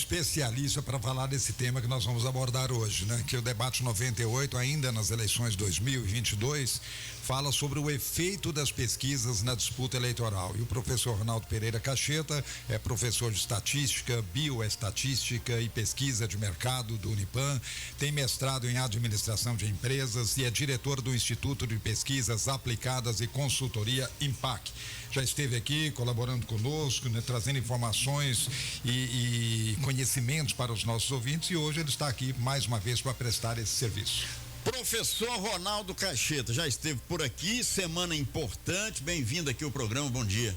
especialista para falar desse tema que nós vamos abordar hoje, né? Que o debate 98, ainda nas eleições 2022, fala sobre o efeito das pesquisas na disputa eleitoral. E o professor Ronaldo Pereira Cacheta é professor de estatística, bioestatística e pesquisa de mercado do Unipan, tem mestrado em administração de empresas e é diretor do Instituto de Pesquisas Aplicadas e Consultoria IMPAC. Já esteve aqui colaborando conosco, né, trazendo informações e conhecimentos para os nossos ouvintes, e hoje ele está aqui mais uma vez para prestar esse serviço. Professor Ronaldo Cacheta já esteve por aqui, semana importante, bem-vindo aqui ao programa, bom dia.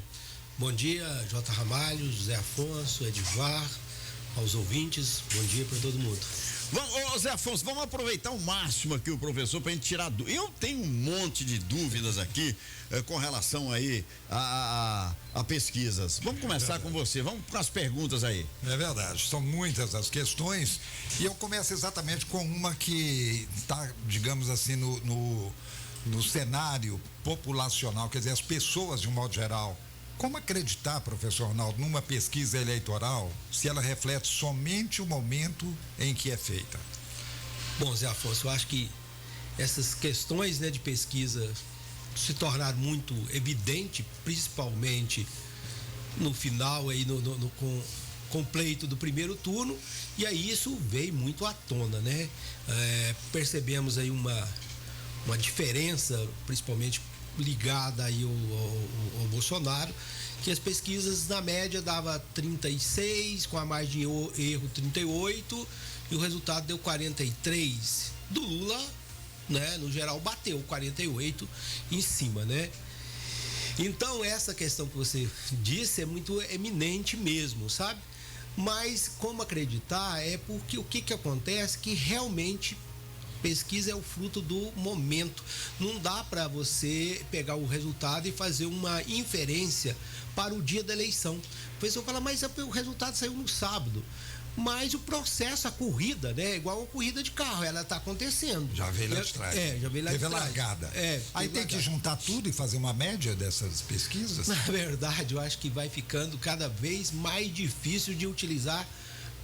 Bom dia, J. Ramalho, José Afonso, Edivar, aos ouvintes, bom dia para todo mundo. Vamos, Zé Afonso, vamos aproveitar o máximo aqui o professor para a gente tirar dúvidas. Eu tenho um monte de dúvidas aqui com relação aí a pesquisas. Vamos começar com você, vamos com as perguntas aí. É verdade, são muitas as questões e eu começo exatamente com uma que está, digamos assim, no cenário populacional, quer dizer, as pessoas de um modo geral. Como acreditar, professor Ronaldo, numa pesquisa eleitoral se ela reflete somente o momento em que é feita? Bom, Zé Afonso, eu acho que essas questões, né, de pesquisa se tornaram muito evidente, principalmente no final aí com o pleito do primeiro turno, e aí isso veio muito à tona, né? Percebemos aí uma diferença, principalmente ligada aí ao Bolsonaro, que as pesquisas na média dava 36, com a margem de erro 38, e o resultado deu 43. Do Lula, né, no geral bateu 48 em cima, né? Então essa questão que você disse é muito eminente mesmo, sabe? Mas como acreditar é porque o que acontece que realmente pesquisa é o fruto do momento. Não dá para você pegar o resultado e fazer uma inferência para o dia da eleição. A pessoa fala, mas o resultado saiu no sábado. Mas o processo, a corrida, né? Igual a corrida de carro, ela está acontecendo. Já veio lá de trás. Já veio lá de trás. Teve largada. Aí tem que juntar tudo e fazer uma média dessas pesquisas? Na verdade, eu acho que vai ficando cada vez mais difícil de utilizar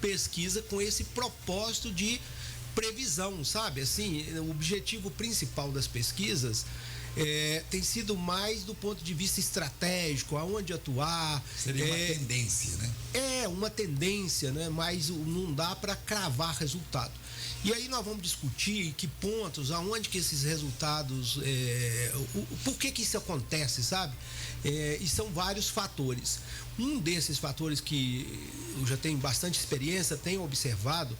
pesquisa com esse propósito de previsão, sabe? Assim, o objetivo principal das pesquisas tem sido mais do ponto de vista estratégico, aonde atuar. Seria uma tendência, né? Uma tendência, né? Mas não dá para cravar resultado. E aí nós vamos discutir que pontos, aonde que esses resultados, por que isso acontece, sabe? E são vários fatores. Um desses fatores que eu já tenho bastante experiência, tenho observado,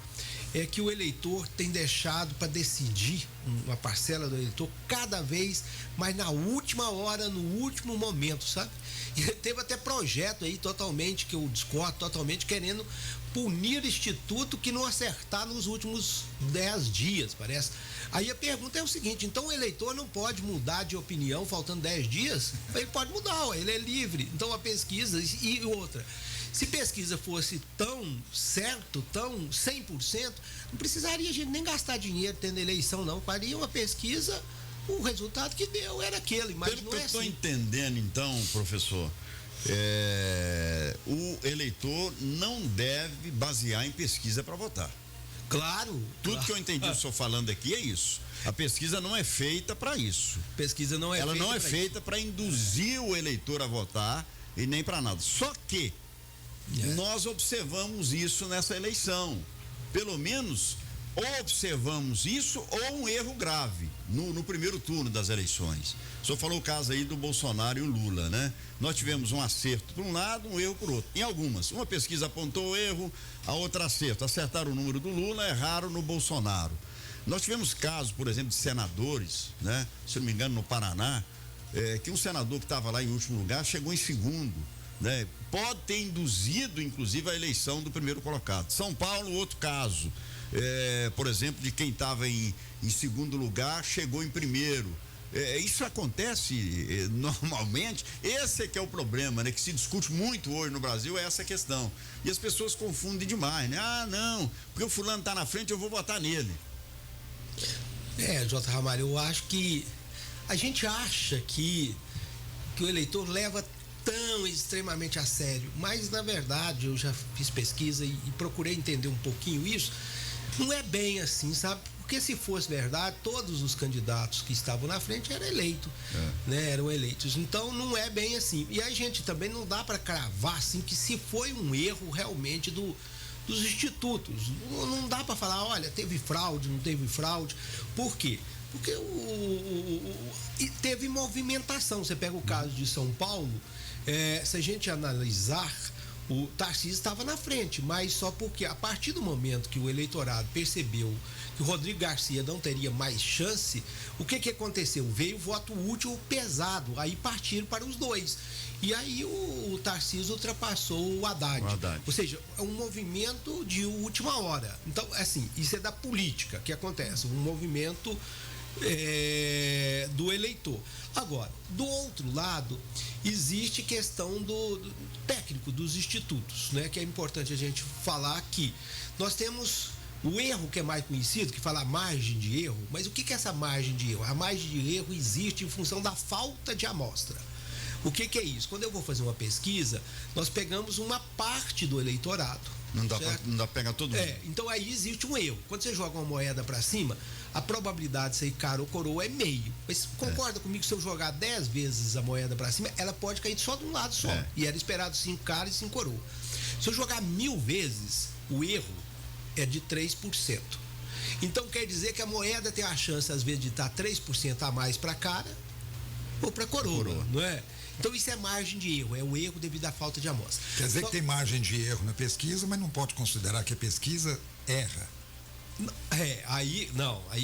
é que o eleitor tem deixado para decidir, uma parcela do eleitor, cada vez mais na última hora, no último momento, sabe? E teve até projeto aí totalmente, que eu discordo totalmente, querendo punir o instituto que não acertar nos últimos 10 dias, parece. Aí a pergunta é o seguinte, então o eleitor não pode mudar de opinião faltando 10 dias? Ele pode mudar, ele é livre. Então a pesquisa e outra, se pesquisa fosse tão certo, tão 100%, não precisaria a gente nem gastar dinheiro tendo eleição, não. Faria uma pesquisa, o resultado que deu era aquele, mas pelo não que é eu estou assim. entendendo, então, professor, o eleitor não deve basear em pesquisa para votar. Claro. Tudo que eu entendi o senhor falando aqui é isso. A pesquisa não é feita para isso. Pesquisa não é Ela feita não é feita para induzir o eleitor a votar e nem para nada. Só que nós observamos isso nessa eleição. Pelo menos ou observamos isso ou um erro grave no primeiro turno das eleições. O senhor falou o caso aí do Bolsonaro e o Lula, né? Nós tivemos um acerto por um lado, um erro por outro. Em algumas, uma pesquisa apontou o erro, a outra acerto. Acertaram o número do Lula, erraram no Bolsonaro. Nós tivemos casos, por exemplo, de senadores, né? Se não me engano, no Paraná, que um senador que estava lá em último lugar chegou em segundo, né? Pode ter induzido, inclusive, a eleição do primeiro colocado. São Paulo, outro caso. Por exemplo, de quem estava em segundo lugar chegou em primeiro. Isso acontece normalmente. Esse é que é o problema, né? Que se discute muito hoje no Brasil, é essa questão. E as pessoas confundem demais, né? Ah, não, porque o fulano está na frente, eu vou votar nele. J. Ramalho, eu acho que a gente acha que o eleitor leva tão extremamente a sério, mas na verdade eu já fiz pesquisa e procurei entender um pouquinho isso. Não é bem assim, sabe? Porque se fosse verdade, todos os candidatos que estavam na frente eram eleitos, né? Eram eleitos. Então não é bem assim. E a gente também não dá para cravar assim que se foi um erro realmente dos institutos. Não dá para falar, olha, teve fraude, não teve fraude. Por quê? Porque teve movimentação. Você pega o caso de São Paulo, se a gente analisar, o Tarcísio estava na frente, mas só porque a partir do momento que o eleitorado percebeu que o Rodrigo Garcia não teria mais chance, o que aconteceu? Veio o voto útil pesado, aí partiram para os dois. E aí o Tarcísio ultrapassou o Haddad. Ou seja, é um movimento de última hora. Então, assim, isso é da política que acontece, um movimento do eleitor. Agora, do outro lado, existe questão do técnico dos institutos, né? Que é importante a gente falar aqui. Nós temos o erro que é mais conhecido, que fala margem de erro, mas o que é essa margem de erro? A margem de erro existe em função da falta de amostra. O que é isso? Quando eu vou fazer uma pesquisa, nós pegamos uma parte do eleitorado. Não dá para pegar todo mundo. Então aí existe um erro. Quando você joga uma moeda para cima, a probabilidade de sair cara ou coroa é meio. Mas concorda comigo que se eu jogar 10 vezes a moeda para cima, ela pode cair só de um lado só. E era esperado 5 cara e 5 coroa. Se eu jogar 1000 vezes, o erro é de 3%. Então quer dizer que a moeda tem a chance, às vezes, de estar 3% a mais para cara ou para coroa, não é? Então isso é margem de erro, é o erro devido à falta de amostra. Quer dizer que tem margem de erro na pesquisa, mas não pode considerar que a pesquisa erra. Aí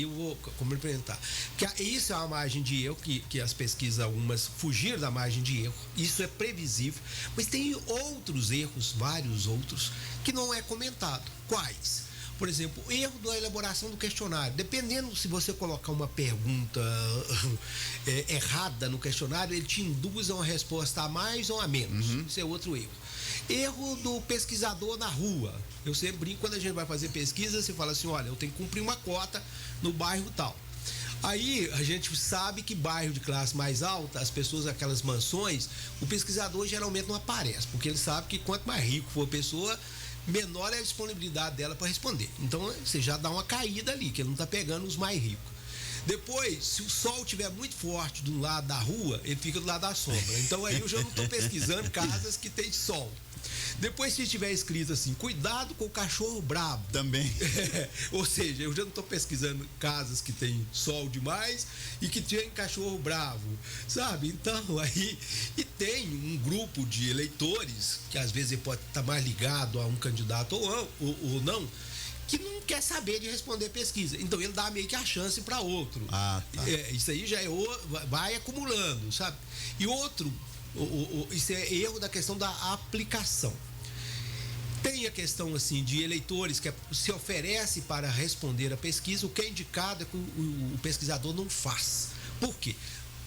eu vou complementar. Porque isso é uma margem de erro que as pesquisas algumas fugiram da margem de erro. Isso é previsível, mas tem outros erros, vários outros, que não é comentado. Quais? Por exemplo, o erro da elaboração do questionário. Dependendo se você colocar uma pergunta errada no questionário, ele te induz a uma resposta a mais ou a menos. Isso é outro erro. Erro do pesquisador na rua. Eu sempre brinco, quando a gente vai fazer pesquisa, você fala assim, olha, eu tenho que cumprir uma cota no bairro tal. Aí a gente sabe que bairro de classe mais alta, as pessoas, aquelas mansões, o pesquisador geralmente não aparece, porque ele sabe que quanto mais rico for a pessoa, menor é a disponibilidade dela para responder. Então você já dá uma caída ali, que ele não está pegando os mais ricos. Depois, se o sol estiver muito forte do lado da rua, ele fica do lado da sombra. Então aí eu já não estou pesquisando casas que tem sol. Depois, se estiver escrito assim, cuidado com o cachorro brabo. Também. Ou seja, eu já não estou pesquisando casas que tem sol demais e que tem cachorro bravo, sabe? Então, aí, e tem um grupo de eleitores, que às vezes ele pode estar mais ligado a um candidato ou não, que não quer saber de responder pesquisa. Então, ele dá meio que a chance para outro. Isso aí já vai acumulando, sabe? E outro, isso é erro da questão da aplicação. Tem a questão assim de eleitores que se oferece para responder a pesquisa, o que é indicado é que o pesquisador não faz. Por quê?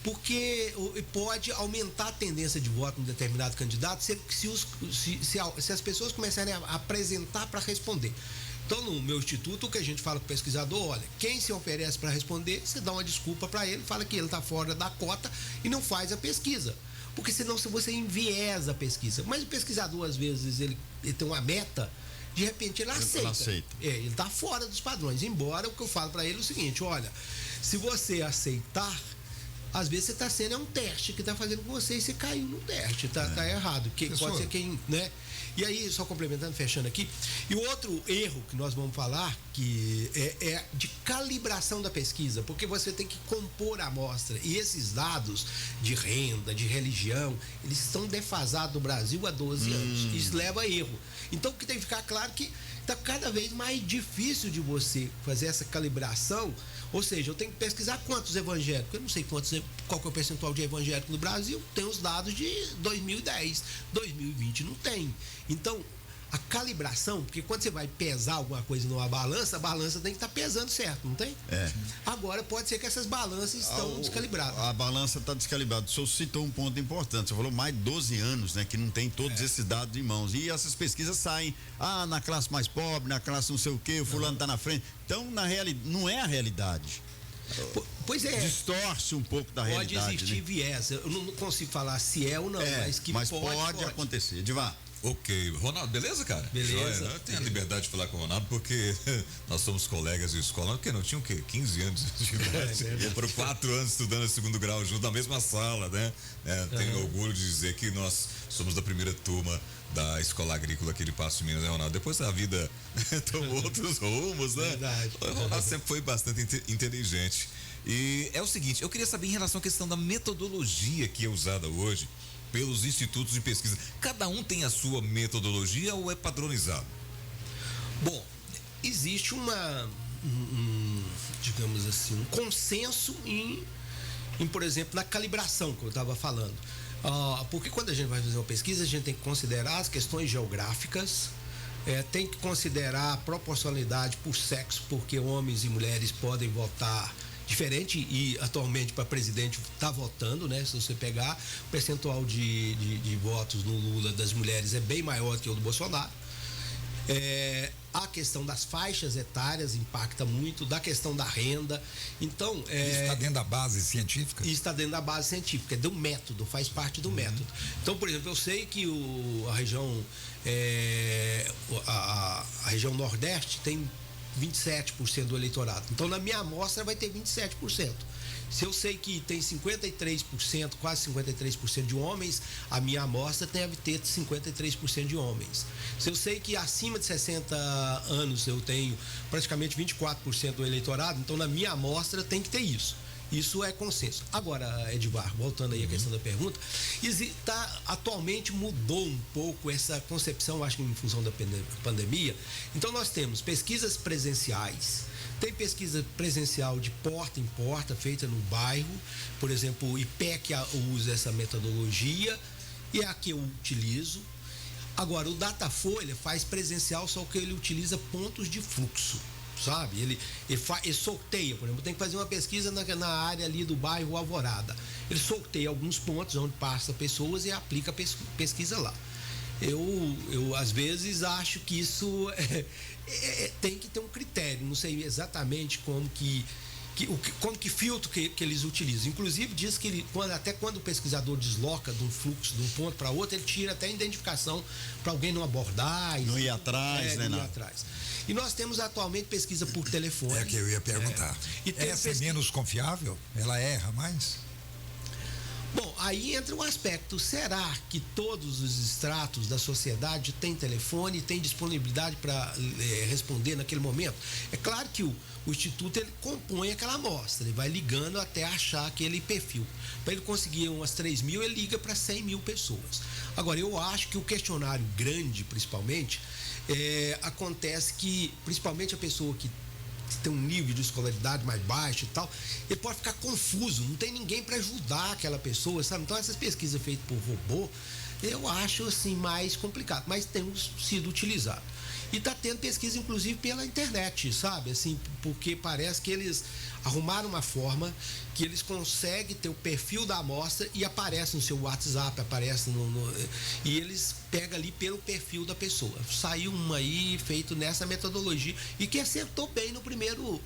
Porque pode aumentar a tendência de voto em um determinado candidato se as pessoas começarem a apresentar para responder. Então, no meu instituto, o que a gente fala para o pesquisador, olha, quem se oferece para responder, você dá uma desculpa para ele, fala que ele está fora da cota e não faz a pesquisa. Porque senão você enviesa a pesquisa. Mas o pesquisador, às vezes, ele tem uma meta, de repente ele aceita. Ele está fora dos padrões. Embora o que eu falo para ele é o seguinte, olha, se você aceitar, às vezes você está sendo um teste que está fazendo com você e você caiu no teste, tá errado. Pode ser quem, né? E aí, só complementando, fechando aqui, e o outro erro que nós vamos falar, que é de calibração da pesquisa, porque você tem que compor a amostra, e esses dados de renda, de religião, eles estão defasados no Brasil há 12 anos, isso leva a erro. Então, o que tem que ficar claro que está cada vez mais difícil de você fazer essa calibração, ou seja, eu tenho que pesquisar quantos evangélicos, eu não sei qual que é o percentual de evangélicos no Brasil, tem os dados de 2010, 2020 não tem. Então, a calibração, porque quando você vai pesar alguma coisa numa balança, a balança tem que estar pesando certo, não tem? Agora, pode ser que essas balanças estão descalibradas. A balança está descalibrada. O senhor citou um ponto importante, você falou mais de 12 anos, né, que não tem todos esses dados em mãos. E essas pesquisas saem, na classe mais pobre, na classe não sei o quê, o fulano está na frente. Então, na realidade, não é a realidade. Pois é. Distorce um pouco da realidade. Pode existir, né? viés. Eu não consigo falar se é ou não, mas que pode acontecer. Divar. Ok. Ronaldo, beleza, cara? Beleza. Joia, né? Eu tenho a liberdade de falar com o Ronaldo porque nós somos colegas de escola, porque não tinha o quê? 15 anos de idade. Foram 4 anos estudando segundo grau junto na mesma sala, né? Tenho orgulho de dizer que nós somos da primeira turma da escola agrícola aqui de Passo de Minas, né, Ronaldo? Depois a vida tomou outros rumos, né? Verdade. O Ronaldo sempre foi bastante inteligente. E é o seguinte, eu queria saber em relação à questão da metodologia que é usada hoje pelos institutos de pesquisa. Cada um tem a sua metodologia ou é padronizado? Bom, existe digamos assim, um consenso em, por exemplo, na calibração que eu estava falando. Porque quando a gente vai fazer uma pesquisa, a gente tem que considerar as questões geográficas, tem que considerar a proporcionalidade por sexo, porque homens e mulheres podem votar diferente e atualmente para presidente está votando, né? Se você pegar o percentual de votos no Lula das mulheres é bem maior que o do Bolsonaro. A questão das faixas etárias impacta muito, da questão da renda. Então, isso está dentro da base científica? Isso está dentro da base científica, é do método, faz parte do método. Então, por exemplo, eu sei que a região Nordeste tem 27% do eleitorado. Então, na minha amostra vai ter 27%. Se eu sei que tem 53%, quase 53% de homens, a minha amostra deve ter 53% de homens. Se eu sei que acima de 60 anos eu tenho praticamente 24% do eleitorado, então na minha amostra tem que ter isso. Isso é consenso. Agora, Edivar, voltando aí à questão da pergunta, atualmente mudou um pouco essa concepção, acho que em função da pandemia. Então, nós temos pesquisas presenciais, tem pesquisa presencial de porta em porta, feita no bairro, por exemplo, o IPEC usa essa metodologia e é a que eu utilizo. Agora, o Datafolha faz presencial, só que ele utiliza pontos de fluxo. Sabe? Ele sorteia, por exemplo, tem que fazer uma pesquisa na área ali do bairro Alvorada. Ele sorteia alguns pontos onde passa pessoas e aplica a pesquisa lá. Eu às vezes acho que isso tem que ter um critério, não sei exatamente como que filtro que eles utilizam. Inclusive diz que até quando o pesquisador desloca de um fluxo de um ponto para outro, ele tira até a identificação para alguém não abordar. Não ir atrás, né? Não ir atrás. E nós temos atualmente pesquisa por telefone. É que eu ia perguntar. Essa é menos confiável? Ela erra mais? Bom, aí entra o aspecto, será que todos os estratos da sociedade têm telefone, têm disponibilidade para responder naquele momento? É claro que o Instituto ele compõe aquela amostra, ele vai ligando até achar aquele perfil. Para ele conseguir umas 3 mil, ele liga para 100 mil pessoas. Agora, eu acho que o questionário grande, principalmente, acontece que, principalmente a pessoa que tem um nível de escolaridade mais baixo e tal, ele pode ficar confuso, não tem ninguém para ajudar aquela pessoa, sabe? Então, essas pesquisas feitas por robô, eu acho assim mais complicado, mas temos sido utilizados. E está tendo pesquisa, inclusive, pela internet, sabe? Assim, porque parece que eles arrumaram uma forma que eles conseguem ter o perfil da amostra e aparece no seu WhatsApp, aparece e eles pegam ali pelo perfil da pessoa. Saiu uma aí feito nessa metodologia e que acertou bem no primeiro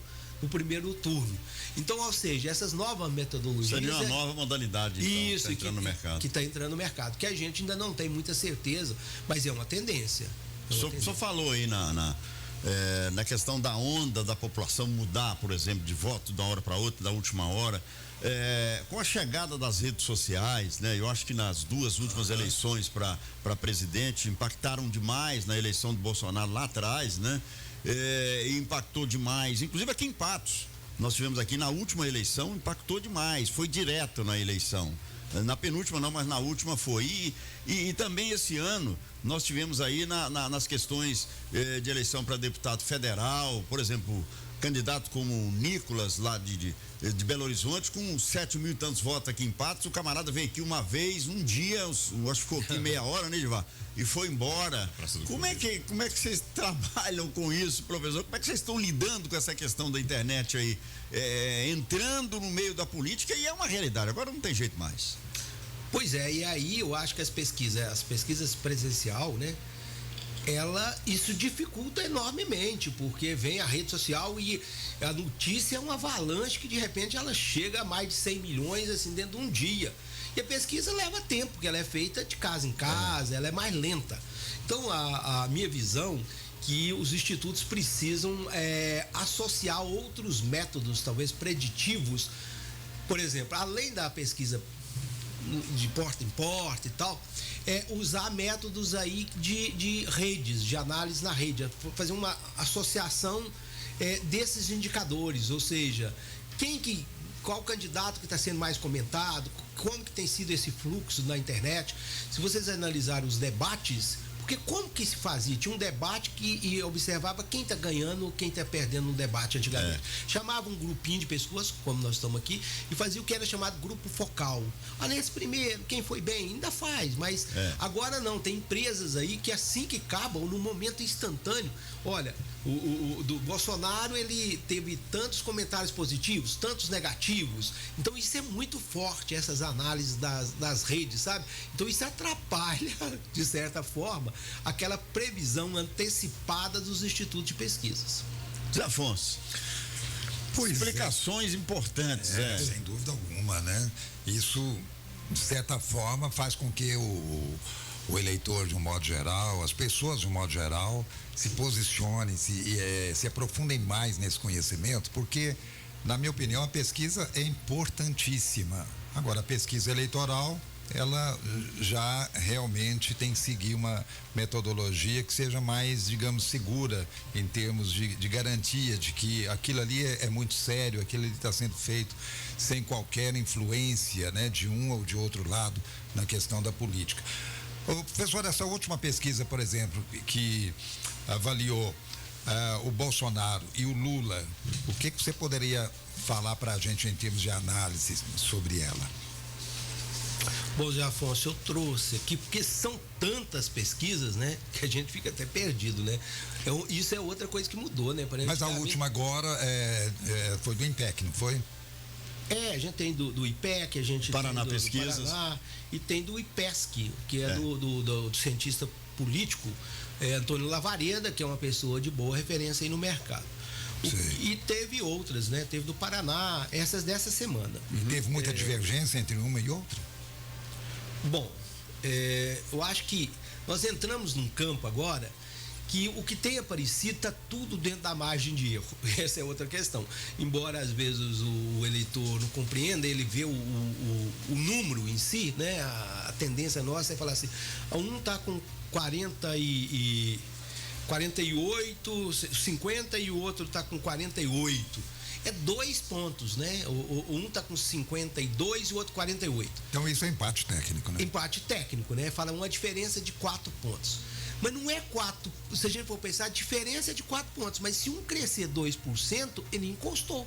turno. Então, ou seja, essas novas metodologias... Seria uma nova modalidade, então, isso, que está entrando no mercado. Que está entrando no mercado, que a gente ainda não tem muita certeza, mas é uma tendência. O senhor falou aí na questão da onda da população mudar, por exemplo, de voto de uma hora para outra, da última hora. Com a chegada das redes sociais, né? Eu acho que nas 2 últimas eleições para presidente impactaram demais na eleição do Bolsonaro lá atrás, né? Impactou demais, inclusive aqui em Patos. Nós tivemos aqui na última eleição, impactou demais, foi direto na eleição. Na penúltima não, mas na última foi. E também esse ano nós tivemos aí nas questões de eleição para deputado federal, por exemplo, candidato como o Nicolas lá de Belo Horizonte, com 7 mil e tantos votos aqui em Patos. O camarada veio aqui uma vez, um dia, acho que ficou aqui meia hora, né, Edivar? E foi embora. Como é que vocês trabalham com isso, professor? Como é que vocês estão lidando com essa questão da internet aí? Entrando no meio da política, e é uma realidade, agora não tem jeito mais. Pois é, e aí eu acho que as pesquisas presencial, né? isso dificulta enormemente, porque vem a rede social e a notícia é uma avalanche que de repente ela chega a mais de 100 milhões assim dentro de um dia. E a pesquisa leva tempo, porque ela é feita de casa em casa, ela é mais lenta. Então a minha visão que os institutos precisam associar outros métodos, talvez preditivos, por exemplo, além da pesquisa de porta em porta e tal, usar métodos aí de redes, de análise na rede, fazer uma associação desses indicadores, ou seja, qual candidato que está sendo mais comentado, como que tem sido esse fluxo na internet. Se vocês analisarem os debates, porque como que se fazia? Tinha um debate e observava quem está ganhando, quem está perdendo no debate antigamente. Chamava um grupinho de pessoas, como nós estamos aqui, e fazia o que era chamado grupo focal. Nesse primeiro, quem foi bem, ainda faz, mas agora não, tem empresas aí que assim que acabam, no momento instantâneo, olha, o do Bolsonaro, ele teve tantos comentários positivos, tantos negativos, então isso é muito forte, essas análises das redes, sabe? Então isso atrapalha, de certa forma, aquela previsão antecipada dos institutos de pesquisas. Zé Afonso, explicações importantes. Sem dúvida alguma, né? Isso, de certa forma, faz com que o eleitor, de um modo geral, as pessoas, de um modo geral, se posicionem, se aprofundem mais nesse conhecimento, porque, na minha opinião, a pesquisa é importantíssima. Agora, a pesquisa eleitoral, ela já realmente tem que seguir uma metodologia que seja mais, digamos, segura em termos de garantia de que aquilo ali é muito sério, aquilo ali está sendo feito sem qualquer influência, né, de um ou de outro lado na questão da política. Professor, essa última pesquisa, por exemplo, que avaliou o Bolsonaro e o Lula, o que você poderia falar para a gente em termos de análise sobre ela? Bom, Zé Afonso, eu trouxe aqui, porque são tantas pesquisas, né, que a gente fica até perdido, né? Isso é outra coisa que mudou, né? Mas a última agora foi do INPEC, não foi? A gente tem do IPEC, a gente Paraná tem do Paraná, e tem do IPESC, que é do cientista político Antônio Lavareda, que é uma pessoa de boa referência aí no mercado. E teve outras, né? Teve do Paraná, essas dessa semana. E teve muita divergência entre uma e outra? Bom, eu acho que nós entramos num campo agora que o que tem aparecido está tudo dentro da margem de erro. Essa é outra questão. Embora às vezes o eleitor não compreenda, ele vê o número em si, né? A tendência nossa é falar assim, um está com 48, 50 e o outro está com 48. É 2 pontos, né? Um está com 52 e o outro 48. Então isso é empate técnico, né? Empate técnico, né? Fala uma diferença de 4 pontos. Mas não é 4, se a gente for pensar, a diferença é de 4 pontos. Mas se um crescer 2%, ele encostou.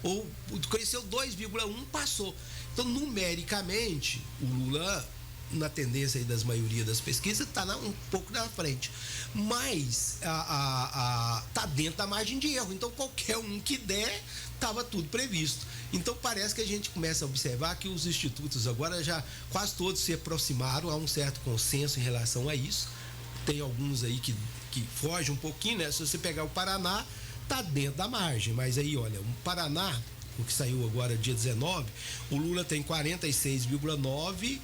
Ou cresceu 2,1%, passou. Então, numericamente, o Lula, na tendência aí das maioria das pesquisas, está um pouco na frente. Mas está dentro da margem de erro. Então, qualquer um que der, estava tudo previsto. Então, parece que a gente começa a observar que os institutos agora já quase todos se aproximaram a um certo consenso em relação a isso. Tem alguns aí que fogem um pouquinho, né? Se você pegar o Paraná, está dentro da margem. Mas aí, olha, o Paraná, o que saiu agora dia 19, o Lula tem 46,9%.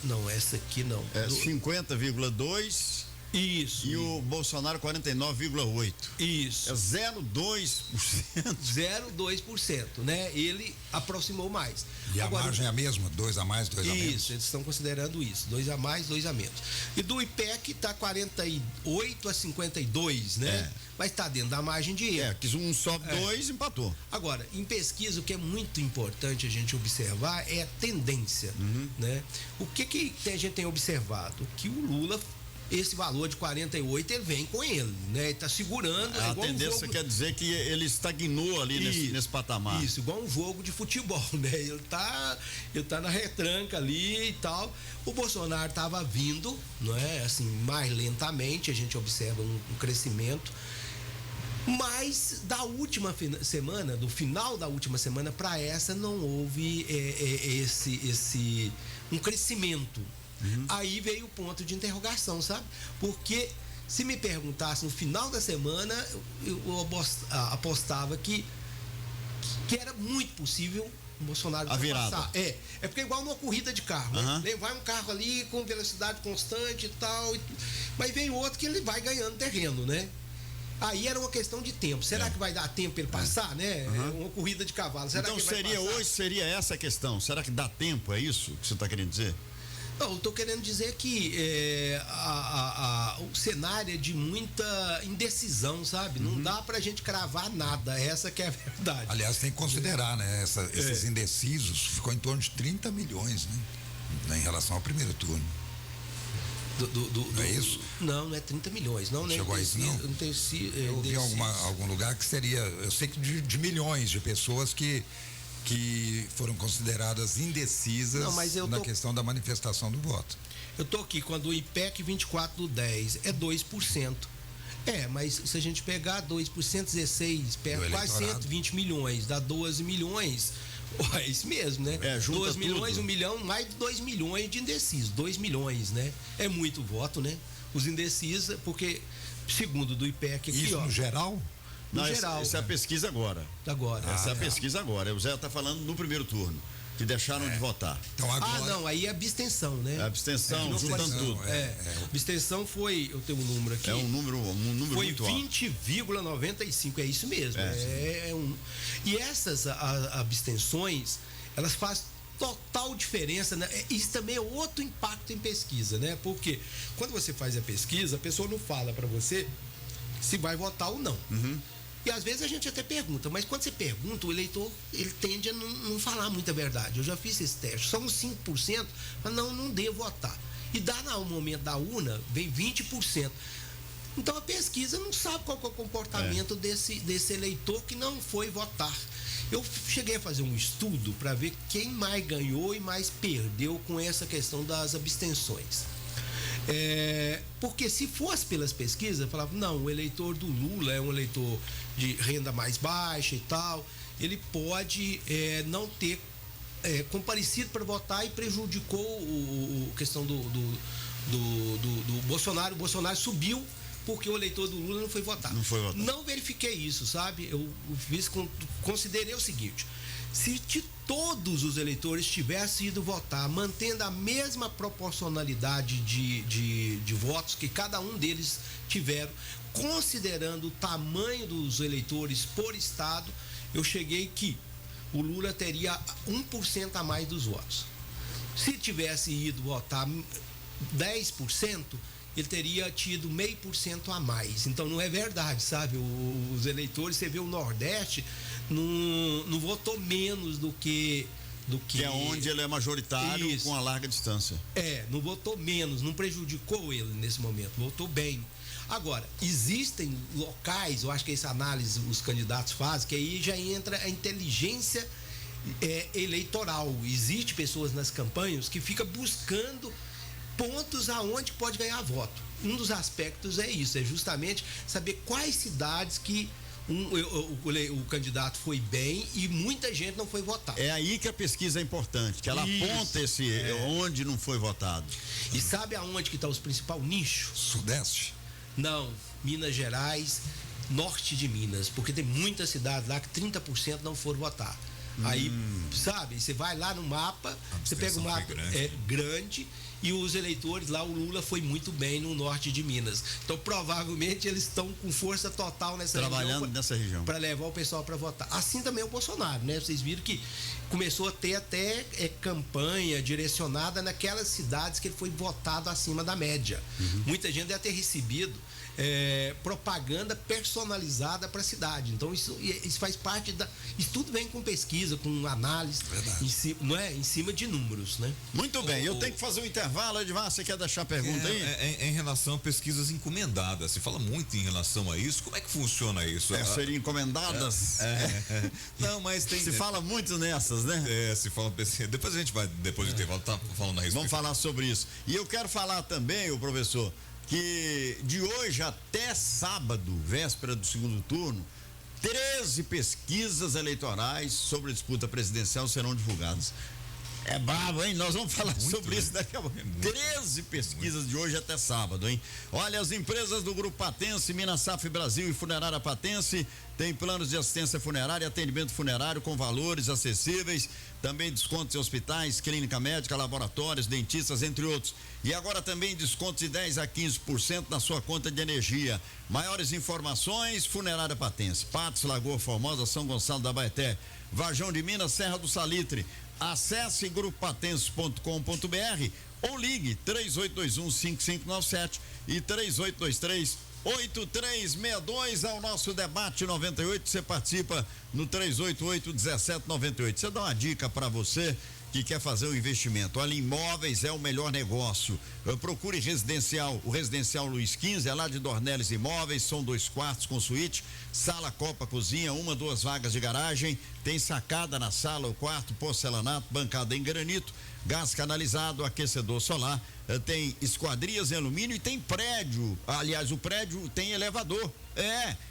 Não, essa aqui não. 50,2%. Isso. E o Bolsonaro 49,8%. Isso. É 0,2%. 0,2%, né? Ele aproximou mais. E agora, a margem é a mesma? 2 a mais, 2 a menos? Isso, eles estão considerando isso. 2 a mais, 2 a menos. E do IPEC está 48 a 52, né? Mas está dentro da margem de erro. Que um sobe 2, empatou. Agora, em pesquisa, o que é muito importante a gente observar é a tendência, né? O que a gente tem observado? Que o Lula, esse valor de 48, ele vem com ele, né? Ele está segurando. A tendência quer dizer que ele estagnou ali nesse patamar. Isso, igual um jogo de futebol, né? Ele tá na retranca ali e tal. O Bolsonaro estava vindo, não é? Assim, mais lentamente, a gente observa um crescimento. Mas da última semana, do final da última semana para essa, não houve um crescimento. Aí veio o ponto de interrogação, sabe? Porque se me perguntasse no final da semana, eu apostava que era muito possível o Bolsonaro a virada. passar. É porque é igual numa corrida de carro, né? Vai um carro ali com velocidade constante e tal, mas vem outro que ele vai ganhando terreno, né? Aí era uma questão de tempo. Será que vai dar tempo para ele passar, né? Uma corrida de cavalo. Será então que vai passar? hoje seria essa a questão. Será que dá tempo? É isso que você está querendo dizer? Não, eu estou querendo dizer que o cenário é de muita indecisão, sabe? Não dá pra gente cravar nada, essa que é a verdade. Aliás, tem que considerar, né? Esses indecisos ficou em torno de 30 milhões, né? Em relação ao primeiro turno. Não é isso? Não é 30 milhões. Não chegou a isso, não? Não tem eu vi em algum lugar que seria, eu sei que de milhões de pessoas que foram consideradas indecisas na questão da manifestação do voto. Eu tô aqui, quando o IPEC 24/10 é 2%. Mas se a gente pegar 2%, 16, quase 120 milhões, dá 12 milhões. É isso mesmo, né? 2 milhões, 1 milhão, mais de 2 milhões de indecisos. 2 milhões, né? É muito voto, né? Os indecisos, porque, segundo do IPEC aqui, isso no geral? No geral. Essa é a pesquisa agora. Essa é a pesquisa agora. O Zé está falando no primeiro turno, que deixaram de votar. Então agora... aí é abstenção, né? Abstenção, juntando tudo. Abstenção foi, eu tenho um número aqui. É um número foi muito alto. 20,95, é isso mesmo. E essas abstenções, elas fazem total diferença, né? Isso também é outro impacto em pesquisa, né? Porque quando você faz a pesquisa, a pessoa não fala para você se vai votar ou não. E às vezes a gente até pergunta, mas quando você pergunta, o eleitor, ele tende a não falar muita verdade. Eu já fiz esse teste, são uns 5%, mas não devo votar. E dá no momento da urna, vem 20%. Então a pesquisa não sabe qual é o comportamento desse eleitor que não foi votar. Eu cheguei a fazer um estudo para ver quem mais ganhou e mais perdeu com essa questão das abstenções. Porque se fosse pelas pesquisas, eu falava, não, o eleitor do Lula é um eleitor de renda mais baixa e tal, ele pode não ter comparecido para votar e prejudicou a questão do Bolsonaro. O Bolsonaro subiu porque o eleitor do Lula não foi votar. Não verifiquei isso, sabe? Eu considerei o seguinte: se todos os eleitores tivessem ido votar, mantendo a mesma proporcionalidade de votos que cada um deles tiveram, considerando o tamanho dos eleitores por estado, eu cheguei que o Lula teria 1% a mais dos votos. Se tivesse ido votar 10%, ele teria tido 0,5% a mais. Então não é verdade, sabe? Os eleitores, você vê o Nordeste, não votou menos do que é onde ele é majoritário. Isso. Com a larga distância. Não votou menos, não prejudicou ele nesse momento, votou bem. Agora, existem locais, eu acho que essa análise os candidatos fazem, que aí já entra a inteligência eleitoral. Existem pessoas nas campanhas que ficam buscando pontos aonde pode ganhar voto. Um dos aspectos é isso, é justamente saber quais cidades que o candidato foi bem e muita gente não foi votar. É aí que a pesquisa é importante, que ela aponta onde não foi votado. E sabe aonde que está os principais nichos? Sudeste? Não, Minas Gerais, norte de Minas, porque tem muitas cidades lá que 30% não foram votar. Aí, sabe, você vai lá no mapa, você pega o mapa grande e os eleitores lá, o Lula foi muito bem no norte de Minas. Então, provavelmente, eles estão com força total trabalhando nessa região para levar o pessoal para votar. Assim também o Bolsonaro, né? Vocês viram que começou a ter até campanha direcionada naquelas cidades que ele foi votado acima da média. Muita gente deve ter recebido propaganda personalizada para a cidade. Então isso faz parte isso tudo vem com pesquisa, com análise, em cima de números, né? Muito bem, eu tenho que fazer um intervalo. Edmar, você quer deixar a pergunta aí? Em relação a pesquisas encomendadas, se fala muito em relação a isso. Como é que funciona isso? Seriam encomendadas? Não, mas tem... Se fala muito nessas, né? Se fala... Depois a gente vai, depois do intervalo, tá falando a respeito. Vamos falar sobre isso. E eu quero falar também, professor, que de hoje até sábado, véspera do segundo turno, 13 pesquisas eleitorais sobre a disputa presidencial serão divulgadas. É bravo, hein? Nós vamos falar sobre isso daqui a pouco. 13 pesquisas de hoje até sábado, hein? Olha, as empresas do Grupo Patense, Minas Safra Brasil e Funerária Patense têm planos de assistência funerária e atendimento funerário com valores acessíveis, também descontos em hospitais, clínica médica, laboratórios, dentistas, entre outros. E agora também descontos de 10 a 15% na sua conta de energia. Maiores informações, Funerária Patense, Patos, Lagoa Formosa, São Gonçalo da Baeté, Varjão de Minas, Serra do Salitre. Acesse grupopatense.com.br ou ligue 3821-5597 e 3823-8362 ao nosso debate 98. Você participa no 388-1798. Você dá uma dica para você que quer fazer um investimento. Olha, imóveis é o melhor negócio. Procure residencial, o Residencial Luiz XV, é lá de Dornelles Imóveis, são 2 quartos com suíte, sala, copa, cozinha, 1, 2 vagas de garagem, tem sacada na sala, o quarto, porcelanato, bancada em granito, gás canalizado, aquecedor solar, tem esquadrias em alumínio e tem prédio. Aliás, o prédio tem elevador.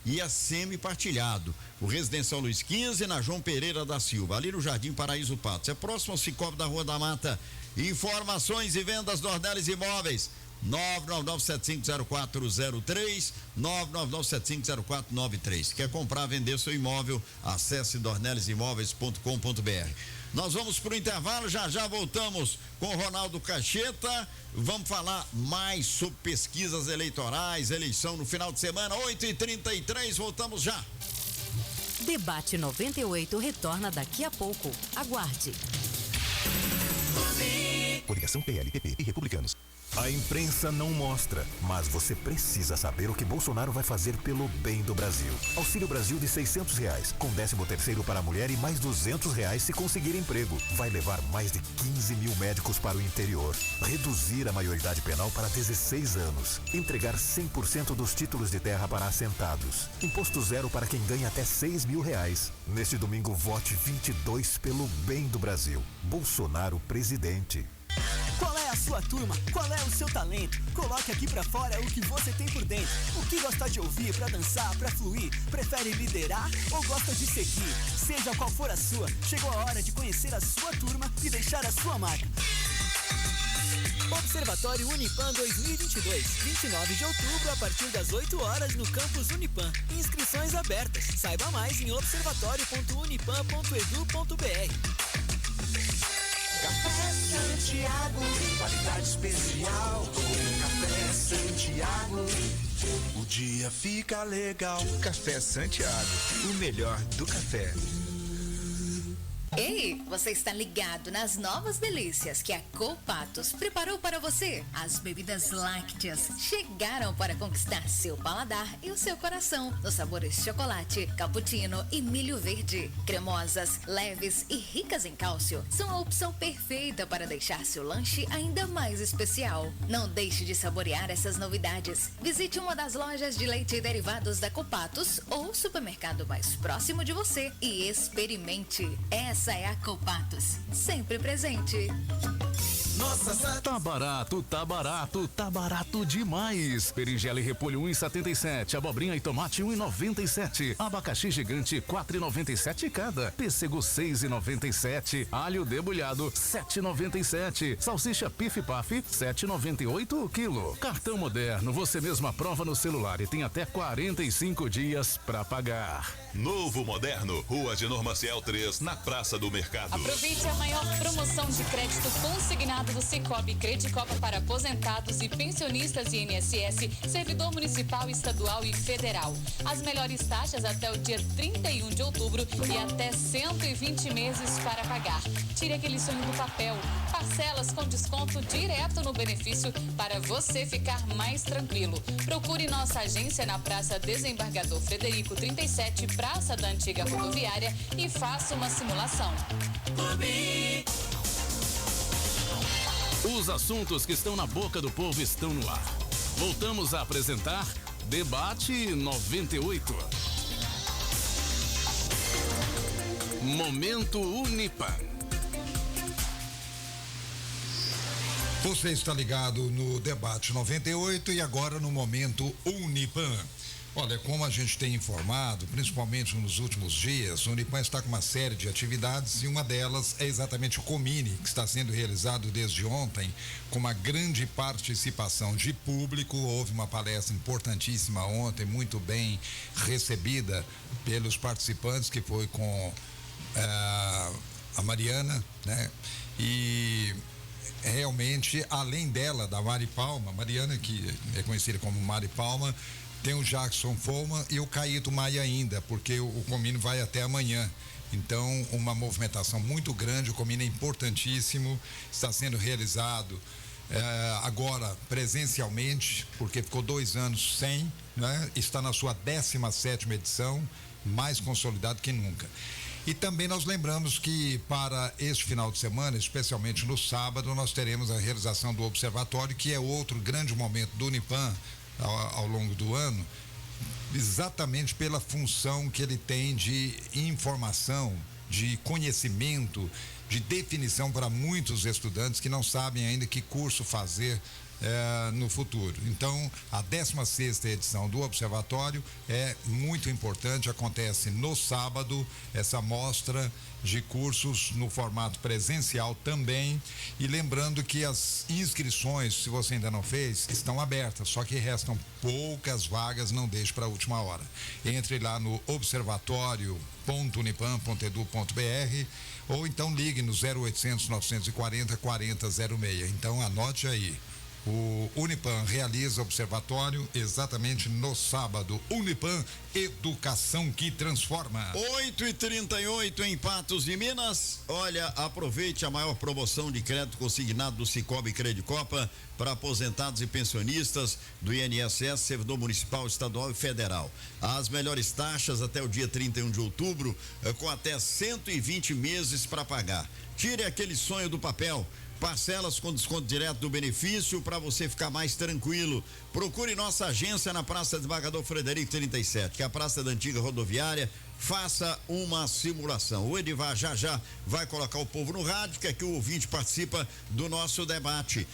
E é semi-partilhado. O Residencial Luiz XV, na João Pereira da Silva, ali no Jardim Paraíso Patos. É próximo ao Cicobi da Rua da Mata. Informações e vendas Dornelles Imóveis. 999750403, 999750493. Quer comprar, vender seu imóvel? Acesse dornellesimóveis.com.br. Nós vamos para o intervalo, já voltamos com o Ronaldo Cacheta. Vamos falar mais sobre pesquisas eleitorais, eleição no final de semana, 8h33, voltamos já. Debate 98 retorna daqui a pouco. Aguarde. Coligação PL, PP e Republicanos. A imprensa não mostra, mas você precisa saber o que Bolsonaro vai fazer pelo bem do Brasil. Auxílio Brasil de R$600, com 13º para a mulher e mais R$200 se conseguir emprego. Vai levar mais de 15 mil médicos para o interior. Reduzir a maioridade penal para 16 anos. Entregar 100% dos títulos de terra para assentados. Imposto zero para quem ganha até R$6 mil. Neste domingo, vote 22 pelo bem do Brasil. Bolsonaro presidente. Qual é a sua turma? Qual é o seu talento? Coloque aqui pra fora o que você tem por dentro. O que gosta de ouvir pra dançar, pra fluir? Prefere liderar ou gosta de seguir? Seja qual for a sua, chegou a hora de conhecer a sua turma e deixar a sua marca. Observatório Unipan 2022, 29 de outubro a partir das 8 horas no campus Unipan. Inscrições abertas. Saiba mais em observatório.unipan.edu.br. Café Santiago, qualidade especial. Café Santiago, o dia fica legal. Café Santiago, o melhor do café. Ei, você está ligado nas novas delícias que a Copatos preparou para você? As bebidas lácteas chegaram para conquistar seu paladar e o seu coração, nos sabores chocolate, cappuccino e milho verde. Cremosas, leves e ricas em cálcio, são a opção perfeita para deixar seu lanche ainda mais especial. Não deixe de saborear essas novidades. Visite uma das lojas de leite e derivados da Copatos ou supermercado mais próximo de você e experimente. Essa é a Copatos, sempre presente. Nossa, tá barato demais. Berinjela e repolho 1,77, abobrinha e tomate 1,97, abacaxi gigante 4,97 cada, pêssego 6,97, alho debulhado 7,97, salsicha Pif Paf 7,98 o quilo. Cartão Moderno, você mesmo aprova no celular e tem até 45 dias para pagar. Novo Moderno, Rua Agenor Maciel 3, na Praça do Mercado. Aproveite a maior promoção de crédito consignado do Cicobi Credicopa para aposentados e pensionistas de INSS, servidor municipal, estadual e federal. As melhores taxas até o dia 31 de outubro e até 120 meses para pagar. Tire aquele sonho do papel. Parcelas com desconto direto no benefício para você ficar mais tranquilo. Procure nossa agência na Praça Desembargador Frederico 37, Praça da Antiga Rodoviária e faça uma simulação. Os assuntos que estão na boca do povo estão no ar. Voltamos a apresentar Debate 98. Momento Unipan. Você está ligado no Debate 98 e agora no Momento Unipan. Olha, como a gente tem informado, principalmente nos últimos dias, o Unipan está com uma série de atividades e uma delas é exatamente o Comine, que está sendo realizado desde ontem com uma grande participação de público. Houve uma palestra importantíssima ontem, muito bem recebida pelos participantes, que foi com a Mariana, né? E realmente, além dela, da Mari Palma, Mariana, que é conhecida como Mari Palma, tem o Jackson Foma e o Caíto Maia ainda, porque o Comine vai até amanhã. Então, uma movimentação muito grande, o Comine é importantíssimo, está sendo realizado agora presencialmente, porque ficou 2 anos sem, né? Está na sua 17ª edição, mais consolidado que nunca. E também nós lembramos que para este final de semana, especialmente no sábado, nós teremos a realização do Observatório, que é outro grande momento do Unipan ao longo do ano, exatamente pela função que ele tem de informação, de conhecimento, de definição para muitos estudantes que não sabem ainda que curso fazer no futuro. Então, a 16ª edição do Observatório é muito importante, acontece no sábado, essa mostra de cursos no formato presencial também, e lembrando que as inscrições, se você ainda não fez, estão abertas, só que restam poucas vagas, não deixe para a última hora. Entre lá no observatório.unipan.edu.br ou então ligue no 0800 940 4006. Então anote aí. O Unipan realiza observatório exatamente no sábado. Unipan, educação que transforma. 8h38 em Patos de Minas. Olha, aproveite a maior promoção de crédito consignado do Cicobi Credicopa para aposentados e pensionistas do INSS, servidor municipal, estadual e federal. As melhores taxas até o dia 31 de outubro, com até 120 meses para pagar. Tire aquele sonho do papel. Parcelas com desconto direto do benefício para você ficar mais tranquilo. Procure nossa agência na Praça Desembargador Frederico 37, que é a praça da antiga rodoviária. Faça uma simulação. O Edivar já vai colocar o povo no rádio, que aqui o ouvinte participa do nosso debate.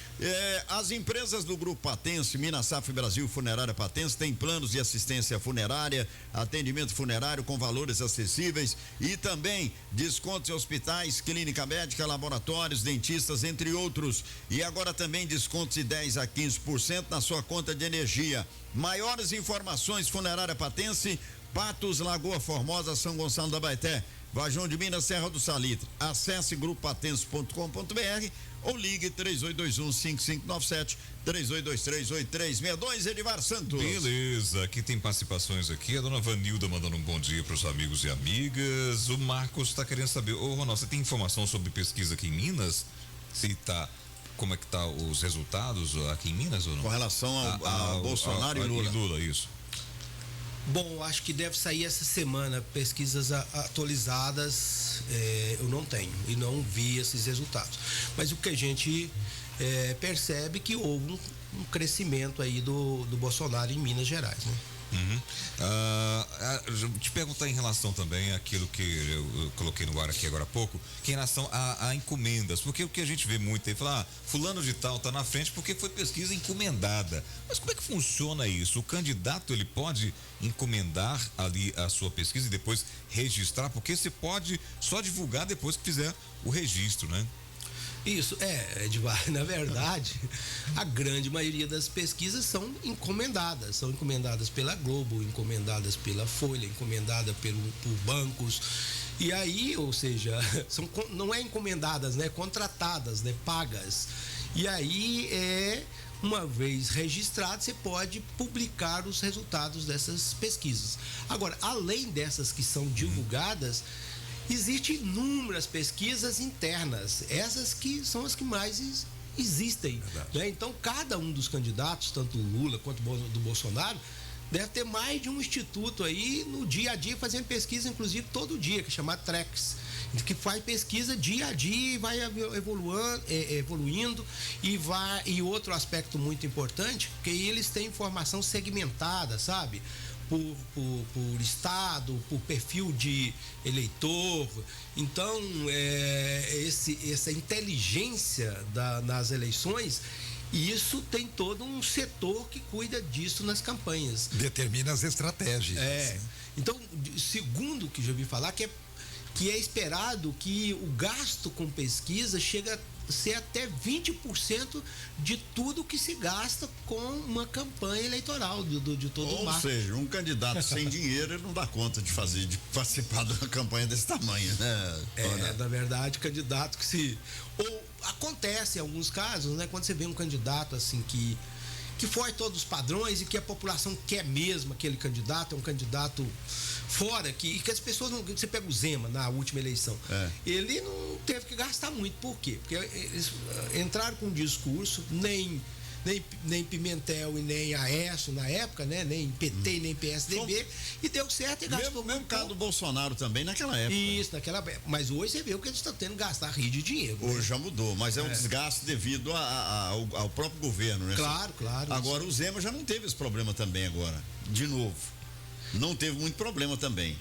As empresas do Grupo Patense, Minas Safra Brasil Funerária Patense, têm planos de assistência funerária, atendimento funerário com valores acessíveis e também descontos em hospitais, clínica médica, laboratórios, dentistas, entre outros. E agora também descontos de 10% a 15% na sua conta de energia. Maiores informações, Funerária Patense, Patos, Lagoa Formosa, São Gonçalo da Baeté, Vajão de Minas, Serra do Salitre. Acesse grupopatense.com.br ou ligue 3821-5597, 3823-8362, Edivar Santos. Beleza, aqui tem participações aqui, a dona Vanilda mandando um bom dia para os amigos e amigas. O Marcos está querendo saber, Ronaldo, você tem informação sobre pesquisa aqui em Minas? Como é que tá os resultados aqui em Minas ou não? Com relação a Bolsonaro e Lula. Lula, isso. Bom, acho que deve sair essa semana pesquisas atualizadas, eu não tenho e não vi esses resultados. Mas o que a gente percebe que houve um crescimento aí do Bolsonaro em Minas Gerais, né? Te perguntar em relação também àquilo que eu coloquei no ar aqui agora há pouco, que em relação a encomendas, porque o que a gente vê muito aí, falar, fulano de tal tá na frente porque foi pesquisa encomendada, mas como é que funciona isso? O candidato, ele pode encomendar ali a sua pesquisa e depois registrar, porque você pode só divulgar depois que fizer o registro, né? Isso, Edivar, na verdade, a grande maioria das pesquisas são encomendadas pela Globo, encomendadas pela Folha, encomendadas por bancos, e aí, ou seja, não é encomendadas, né, contratadas, né, pagas, e aí uma vez registrado, você pode publicar os resultados dessas pesquisas. Agora, além dessas que são divulgadas, existem inúmeras pesquisas internas, essas que são as que mais existem, né? Então, cada um dos candidatos, tanto o Lula quanto do Bolsonaro, deve ter mais de um instituto aí no dia a dia fazendo pesquisa, inclusive todo dia, que é chamado Trex, que faz pesquisa dia a dia e vai evoluindo e outro aspecto muito importante, que eles têm informação segmentada, sabe? Por estado, por perfil de eleitor. Então, essa inteligência nas eleições E isso tem todo um setor que cuida disso nas campanhas. Determina as estratégias. Então, segundo o que já ouvi falar, que é esperado que o gasto com pesquisa chegue a ser até 20% de tudo que se gasta com uma campanha eleitoral de todo o marketing. Ou seja, um candidato sem dinheiro, ele não dá conta de participar de uma campanha desse tamanho, né? Na verdade, candidato que ou acontece em alguns casos, né? Quando você vê um candidato assim que foge todos os padrões e que a população quer mesmo aquele candidato, é um candidato fora, que as pessoas não. Você pega o Zema na última eleição. Ele não teve que gastar muito. Por quê? Porque eles entraram com um discurso, nem Pimentel e nem Aécio na época, né? Nem PT, nem PSDB, e deu certo e gastou. Mesmo caso do Bolsonaro também naquela época. Isso, naquela época. Mas hoje você vê o que eles estão tendo que gastar rio de dinheiro. Hoje já mudou, mas é um desgaste devido ao próprio governo, né? Claro. Agora o Zema já não teve esse problema também agora, de novo. Não teve muito problema também.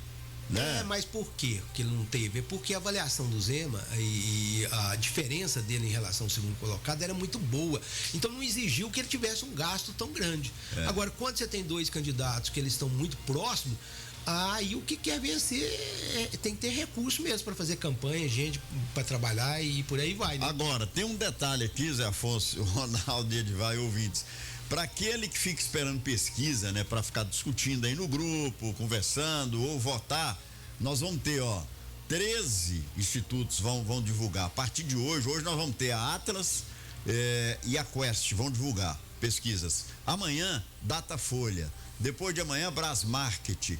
Né? Mas por quê que ele não teve? É porque a avaliação do Zema e a diferença dele em relação ao segundo colocado era muito boa. Então não exigiu que ele tivesse um gasto tão grande. Agora, quando você tem dois candidatos que eles estão muito próximos, aí o que quer vencer tem que ter recurso mesmo para fazer campanha, gente para trabalhar e por aí vai. Né? Agora, tem um detalhe aqui, Zé Afonso, o Ronaldo Edivar e ouvintes. Para aquele que fica esperando pesquisa, né, para ficar discutindo aí no grupo, conversando ou votar, nós vamos ter, 13 institutos vão divulgar. A partir de hoje nós vamos ter a Atlas e a Quest vão divulgar pesquisas. Amanhã, Datafolha. Depois de amanhã, Brasmarket.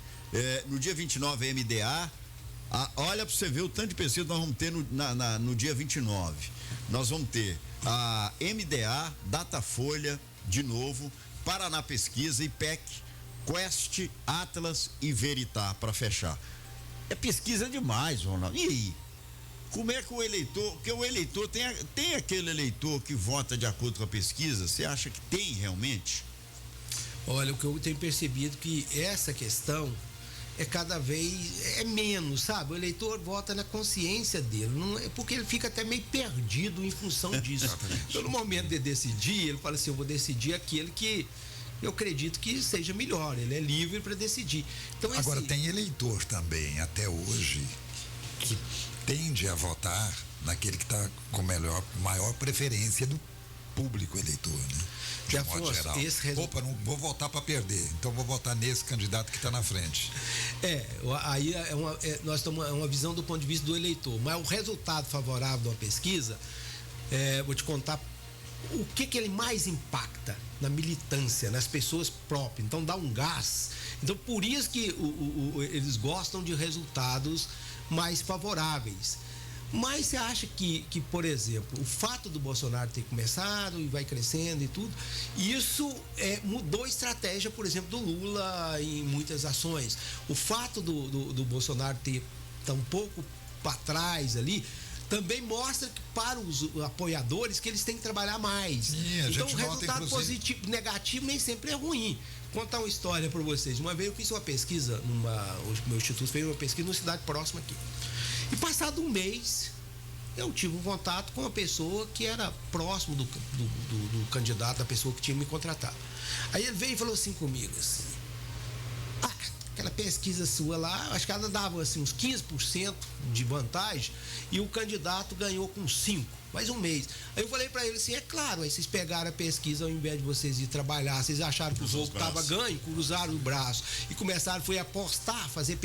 No dia 29, a MDA. Olha para você ver o tanto de pesquisa que nós vamos ter no dia 29. Nós vamos ter a MDA, Datafolha, de novo, Paraná Pesquisa, IPEC, Quest, Atlas e Veritá para fechar. É pesquisa demais, Ronaldo. E aí? Como é que o eleitor, porque o eleitor tem aquele eleitor que vota de acordo com a pesquisa, você acha que tem realmente? Olha, o que eu tenho percebido que essa questão é cada vez menos, sabe? O eleitor vota na consciência dele, não é porque ele fica até meio perdido em função disso. Então, no momento de decidir, ele fala assim, eu vou decidir aquele que eu acredito que seja melhor, ele é livre para decidir. Então, agora, tem eleitor também, até hoje, que tende a votar naquele que está com maior preferência do público eleitor, né? De modo geral. Opa, não vou votar para perder, então vou votar nesse candidato que está na frente. Aí nós estamos uma visão do ponto de vista do eleitor, mas o resultado favorável de uma pesquisa, vou te contar o que ele mais impacta na militância, nas pessoas próprias, então dá um gás. Então por isso que eles gostam de resultados mais favoráveis. Mas você acha que, por exemplo, o fato do Bolsonaro ter começado e vai crescendo e tudo, isso mudou a estratégia, por exemplo, do Lula em muitas ações. O fato do Bolsonaro ter tão pouco para trás ali, também mostra que para os apoiadores que eles têm que trabalhar mais. Então o resultado positivo, negativo nem sempre é ruim. Vou contar uma história para vocês. Uma vez eu fiz uma pesquisa, o meu instituto fez uma pesquisa numa cidade próxima aqui. E passado um mês, eu tive um contato com uma pessoa que era próximo do candidato, da pessoa que tinha me contratado. Aí ele veio e falou assim comigo, assim, aquela pesquisa sua lá, acho que ela dava assim, uns 15% de vantagem e o candidato ganhou com 5%, mais um mês. Aí eu falei pra ele assim, é claro, aí vocês pegaram a pesquisa, ao invés de vocês ir trabalhar, vocês acharam que o jogo estava ganho, cruzaram o braço e começaram, foi apostar, fazer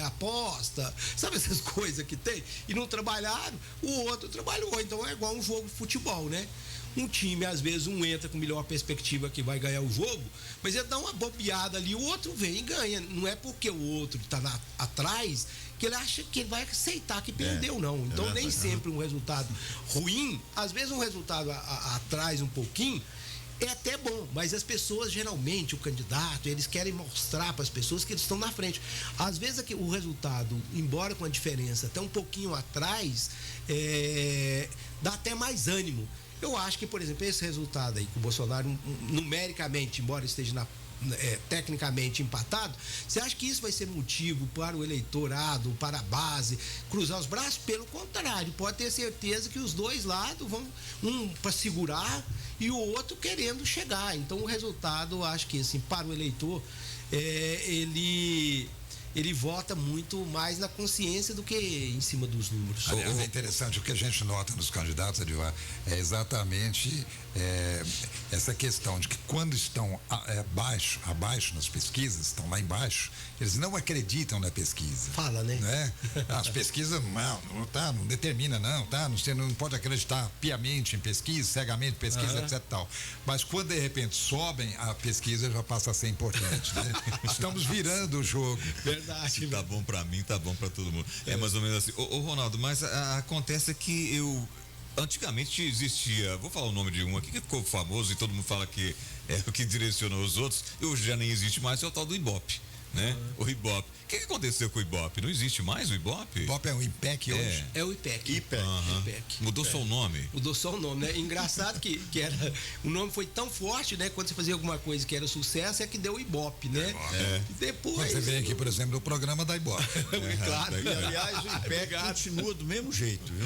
aposta, sabe essas coisas que tem? E não trabalharam, o outro trabalhou, então é igual um jogo de futebol, né? Um time, às vezes, um entra com melhor perspectiva que vai ganhar o jogo, mas ele dá uma bobeada ali, o outro vem e ganha. Não é porque o outro está atrás que ele acha que ele vai aceitar que perdeu, não. Então, nem sempre um resultado ruim, às vezes um resultado atrás um pouquinho, é até bom, mas as pessoas, geralmente, o candidato, eles querem mostrar para as pessoas que eles estão na frente. Às vezes, o resultado, embora com a diferença até um pouquinho atrás, dá até mais ânimo. Eu acho que, por exemplo, esse resultado aí, que o Bolsonaro, numericamente, embora esteja tecnicamente empatado, você acha que isso vai ser motivo para o eleitorado, para a base, cruzar os braços? Pelo contrário, pode ter certeza que os dois lados vão, um para segurar e o outro querendo chegar. Então o resultado, acho que assim, para o eleitor, ele vota muito mais na consciência do que em cima dos números. Aliás, é interessante, o que a gente nota nos candidatos, Edivar, é exatamente essa questão de que quando estão abaixo nas pesquisas, estão lá embaixo, eles não acreditam na pesquisa. Fala, né? As pesquisas não determina, você não pode acreditar piamente em pesquisa, cegamente em pesquisa, etc. Tal. Mas quando de repente sobem, a pesquisa já passa a ser importante, né? Estamos virando o jogo. Verdade. Se tá bom pra mim, tá bom pra todo mundo. É mais ou menos assim. Ô Ronaldo, mas acontece que antigamente existia, vou falar o nome de um aqui que ficou famoso e todo mundo fala que é o que direcionou os outros, e hoje já nem existe mais, é o tal do Ibope, né? O Ibope. O que aconteceu com o Ibope? Não existe mais o Ibope? Ibope é o IPEC hoje? É o IPEC. Mudou só o nome? Mudou só o nome, né? Engraçado que o nome foi tão forte, né? Quando você fazia alguma coisa que era sucesso, é que deu o Ibope, né? Depois... Você vem aqui, por exemplo, no programa da Ibope. Claro. Aliás, o IPEC continua do mesmo jeito, viu?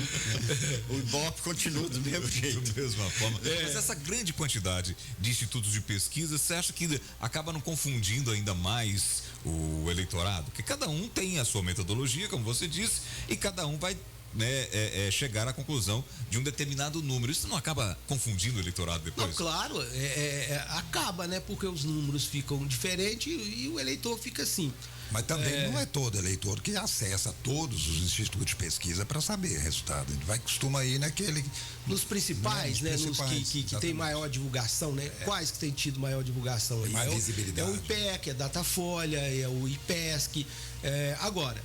O Ibope continua do mesmo jeito. Da mesma forma. Mas essa grande quantidade de institutos de pesquisa, você acha que acaba não confundindo ainda mais o eleitorado? Porque cada um tem a sua metodologia, como você disse, e cada um vai chegar à conclusão de um determinado número. Isso não acaba confundindo o eleitorado depois? Não, claro, acaba, né? Porque os números ficam diferentes e o eleitor fica assim. Mas também não é todo eleitor que acessa todos os institutos de pesquisa para saber o resultado. Ele costuma ir naquele... Nos principais, né? Nos que tem maior divulgação, né? Quais que tem tido maior divulgação aí? Mais visibilidade. É o IPEC, é Datafolha, é o IPESC. Agora,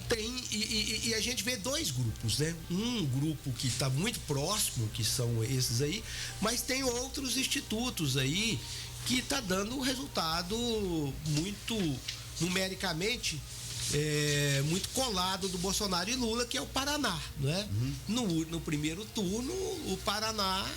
tem... E a gente vê dois grupos, né? Um grupo que está muito próximo, que são esses aí, mas tem outros institutos aí que está dando um resultado muito... numericamente muito colado do Bolsonaro e Lula, que é o Paraná, né? No primeiro turno, o Paraná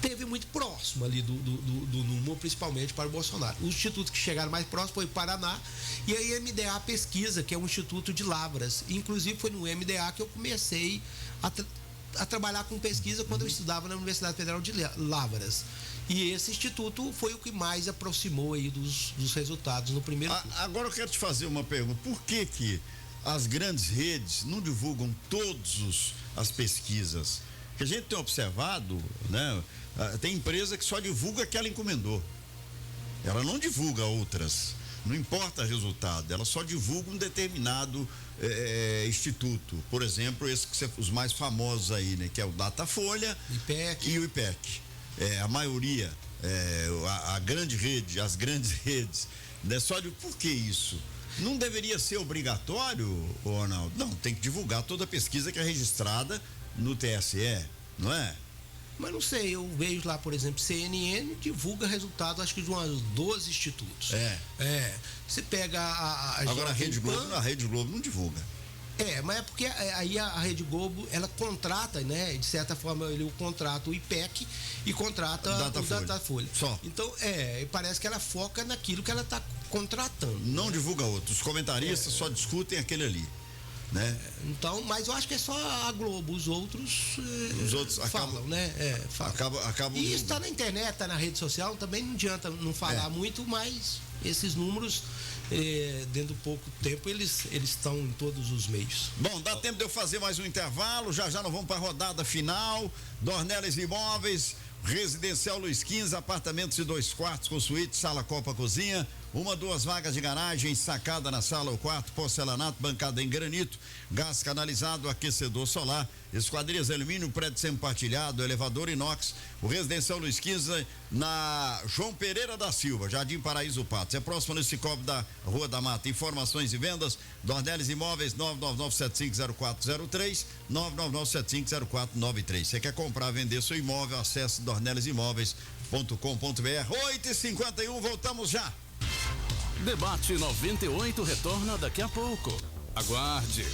teve muito próximo ali do número, principalmente para o Bolsonaro. Os institutos que chegaram mais próximo foi o Paraná e a MDA Pesquisa, que é um instituto de Lavras. Inclusive foi no MDA que eu comecei a trabalhar com pesquisa quando eu estudava na Universidade Federal de Lavras. E esse instituto foi o que mais aproximou aí dos resultados no primeiro turno. Agora eu quero te fazer uma pergunta. Por que as grandes redes não divulgam todas as pesquisas? Que a gente tem observado, né? Tem empresa que só divulga a que ela encomendou. Ela não divulga outras. Não importa o resultado, ela só divulga um determinado instituto. Por exemplo, os mais famosos aí, né? Que é o Datafolha e o IPEC. A maioria, a grande rede, as grandes redes, né? Por que isso? Não deveria ser obrigatório, Ronaldo? Não, tem que divulgar toda a pesquisa que é registrada no TSE, não é? Mas não sei, eu vejo lá, por exemplo, CNN divulga resultado, acho que de umas 12 institutos. Você pega Agora a Rede Globo não divulga. Mas é porque aí a Rede Globo, ela contrata, né? De certa forma, ele contrata o IPEC e contrata o Datafolha. Só. Então, parece que ela foca naquilo que ela está contratando. Não divulga outro. Os comentaristas só discutem aquele ali, né? Então, mas eu acho que é só a Globo, os outros falam, né? Acabam e isso está na internet, está na rede social, também não adianta não falar muito, mas esses números... dentro de pouco tempo eles estão em todos os meios. Bom, dá tempo de eu fazer mais um intervalo. Já nós vamos para a rodada final. Dornelles Imóveis, Residencial Luiz XV, apartamentos de 2 quartos com suíte, sala, copa, cozinha, 2 vagas de garagem, sacada na sala ou quarto, porcelanato, bancada em granito, gás canalizado, aquecedor solar, esquadrias alumínio, prédio semi-partilhado, elevador inox. O Residencial Luiz XV na João Pereira da Silva, Jardim Paraíso Patos. É próximo no Cicobi da Rua da Mata. Informações e vendas, Dornelles Imóveis, 999-750403, 999-750493. Você quer comprar, vender seu imóvel, acesse dornellesimóveis.com.br. 8h51, voltamos já. Debate 98 retorna daqui a pouco. Aguarde.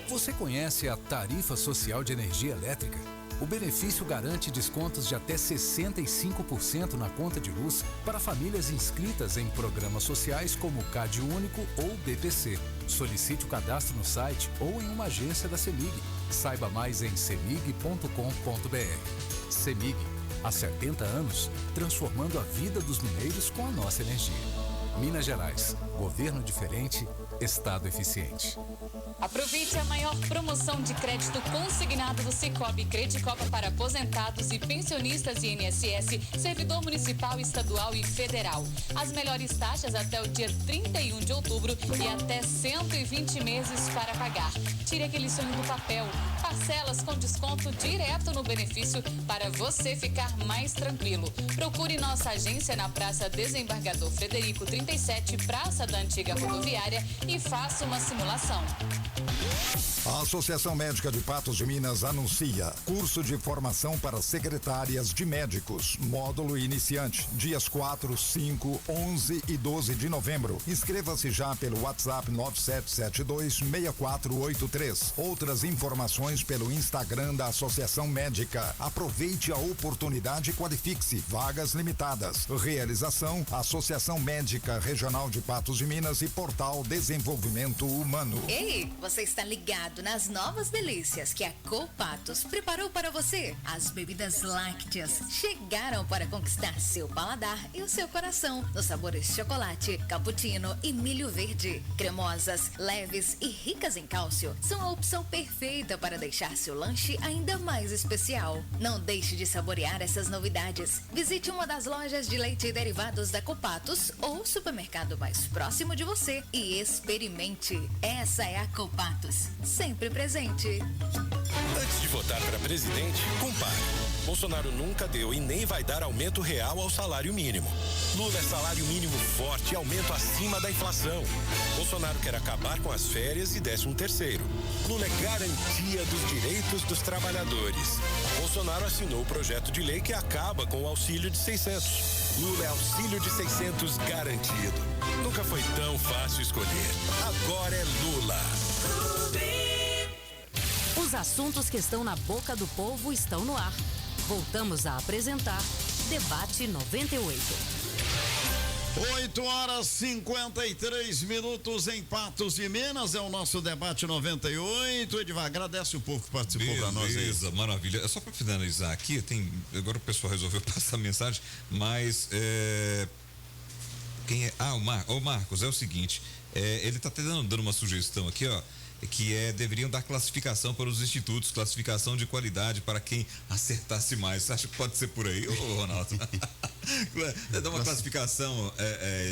Você conhece a tarifa social de energia elétrica? O benefício garante descontos de até 65% na conta de luz para famílias inscritas em programas sociais como CAD Único ou BPC. Solicite o cadastro no site ou em uma agência da CEMIG. Saiba mais em cemig.com.br. CEMIG, há 70 anos, transformando a vida dos mineiros com a nossa energia. Minas Gerais, governo diferente, Estado eficiente. Aproveite a maior promoção de crédito consignado do Sicoob Credicopa para aposentados e pensionistas de INSS, servidor municipal, estadual e federal. As melhores taxas até o dia 31 de outubro e até 120 meses para pagar. Tire aquele sonho do papel. Parcelas com desconto direto no benefício para você ficar mais tranquilo. Procure nossa agência na Praça Desembargador Frederico 37, Praça da Antiga Rodoviária, e faça uma simulação. A Associação Médica de Patos de Minas anuncia curso de formação para secretárias de médicos, módulo iniciante, dias 4, 5, 11 e 12 de novembro. Inscreva-se já pelo WhatsApp 97726483. Outras informações pelo Instagram da Associação Médica. Aproveite a oportunidade e qualifique-se. Vagas limitadas. Realização: Associação Médica Regional de Patos de Minas e Portal Desenvolvimento Humano. Ei, você está ligado nas novas delícias que a Copatos preparou para você. As bebidas lácteas chegaram para conquistar seu paladar e o seu coração, nos sabores chocolate, cappuccino e milho verde. Cremosas, leves e ricas em cálcio, são a opção perfeita para deixar seu lanche ainda mais especial. Não deixe de saborear essas novidades. Visite uma das lojas de leite e derivados da Copatos ou supermercado mais próximo de você e experimente. Essa é a Copatos, sempre presente. Antes de votar para presidente, compare. Bolsonaro nunca deu e nem vai dar aumento real ao salário mínimo. Lula é salário mínimo forte e aumento acima da inflação. Bolsonaro quer acabar com as férias e 13º. Lula é garantia dos direitos dos trabalhadores. Bolsonaro assinou o projeto de lei que acaba com o auxílio de 600. Lula é auxílio de 600 garantido. Nunca foi tão fácil escolher. Agora é Lula. Os assuntos que estão na boca do povo estão no ar. Voltamos a apresentar Debate 98. 8h53 em Patos de Minas, é o nosso Debate 98. Edivar, agradece o povo que participou para nós aí. Beleza, maravilha. É só para finalizar aqui, agora o pessoal resolveu passar a mensagem, mas quem é? O Marcos, é o seguinte, ele está dando uma sugestão aqui, ó, que deveriam dar classificação para os institutos, classificação de qualidade para quem acertasse mais. Você acha que pode ser por aí, ô Ronaldo? Dá uma classificação,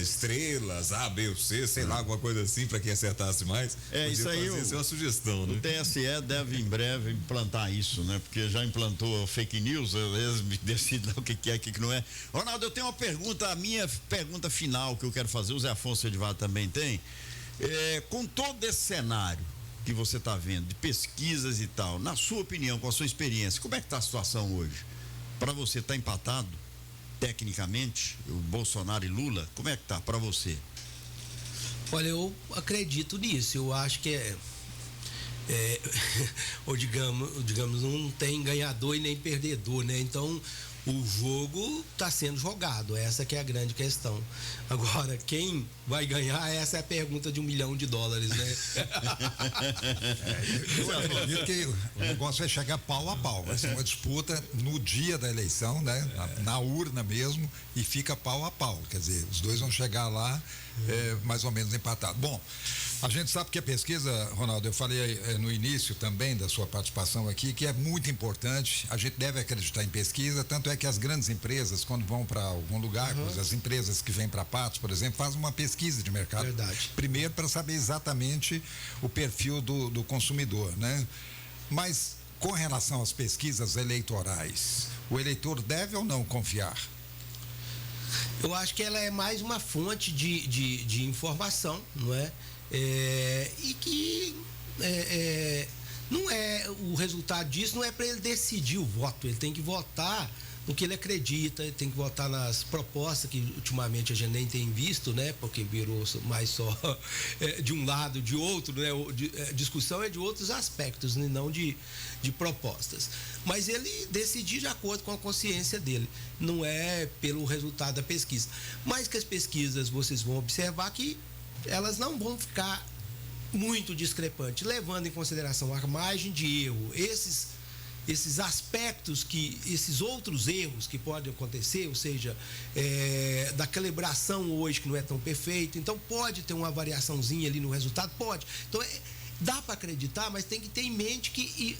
estrelas, A, B ou C, sei lá, alguma coisa assim, para quem acertasse mais. Isso aí. Isso é uma sugestão, né? O TSE deve em breve implantar isso, né? Porque já implantou fake news, eles decidem o que é e o que não é. Ronaldo, eu tenho uma pergunta, a minha pergunta final que eu quero fazer, o Zé Afonso Edivar também tem. Com todo esse cenário que você está vendo, de pesquisas e tal, na sua opinião, com a sua experiência, como é que está a situação hoje? Para você, está empatado, tecnicamente, o Bolsonaro e Lula, como é que está para você? Olha, eu acredito nisso, eu acho que ou digamos, não tem ganhador e nem perdedor, né? Então, o jogo está sendo jogado, essa que é a grande questão. Agora, quem vai ganhar, essa é a pergunta de $1 milhão, né? Eu acredito que o negócio vai chegar pau a pau, vai ser uma disputa no dia da eleição, né? Na urna mesmo, e fica pau a pau, quer dizer, os dois vão chegar lá mais ou menos empatados. Bom, a gente sabe que a pesquisa, Ronaldo, eu falei no início também da sua participação aqui, que é muito importante, a gente deve acreditar em pesquisa, tanto é que as grandes empresas, quando vão para algum lugar, as empresas que vêm para Patos, por exemplo, fazem uma pesquisa de mercado. Verdade. Primeiro para saber exatamente o perfil do consumidor, né? Mas com relação às pesquisas eleitorais, o eleitor deve ou não confiar? Eu acho que ela é mais uma fonte de informação, não é? E que não é o resultado disso, não é para ele decidir o voto, ele tem que votar no que ele acredita, tem que votar nas propostas que ultimamente a gente nem tem visto, né? Porque virou mais só de um lado, de outro, né? Discussão é de outros aspectos, né? Não de propostas. Mas ele decidir de acordo com a consciência dele, não é pelo resultado da pesquisa. Mas que as pesquisas, vocês vão observar que elas não vão ficar muito discrepantes, levando em consideração a margem de erro, esses aspectos esses outros erros que podem acontecer, ou seja, da calibração hoje que não é tão perfeito, então pode ter uma variaçãozinha ali no resultado, pode. Então dá para acreditar, mas tem que ter em mente que